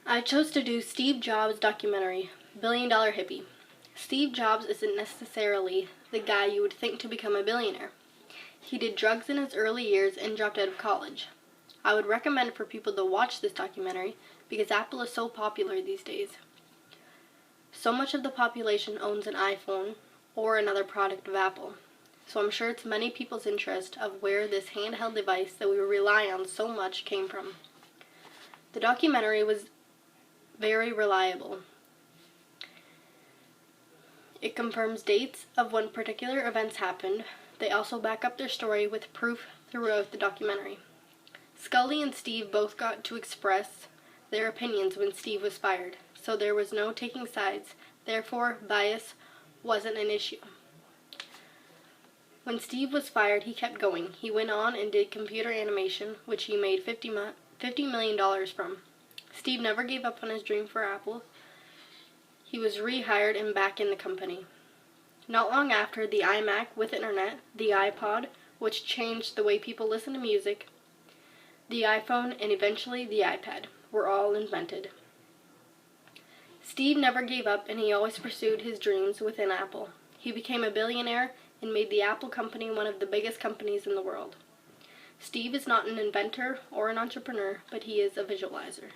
I chose to do Steve Jobs' documentary, Billion Dollar Hippie. Steve Jobs isn't necessarily the guy you would think to become a billionaire. He did drugs in his early years and dropped out of college. I would recommend for people to watch this documentary because Apple is so popular these days. So much of the population owns an iPhone or another product of Apple, so I'm sure it's many people's interest of where this handheld device that we rely on so much came from. The documentary was very reliable. It confirms dates of when particular events happened. They also back up their story with proof throughout the documentary. Scully and Steve both got to express their opinions when Steve was fired, so there was no taking sides. Therefore, bias wasn't an issue. When Steve was fired, he kept going. He went on and did computer animation, which he made $50 million from. Steve never gave up on his dream for Apple. He was rehired and back in the company. Not long after, the iMac with internet, the iPod, which changed the way people listen to music, the iPhone, and eventually the iPad were all invented. Steve never gave up, and he always pursued his dreams within Apple. He became a billionaire and made the Apple company one of the biggest companies in the world. Steve is not an inventor or an entrepreneur, but he is a visualizer.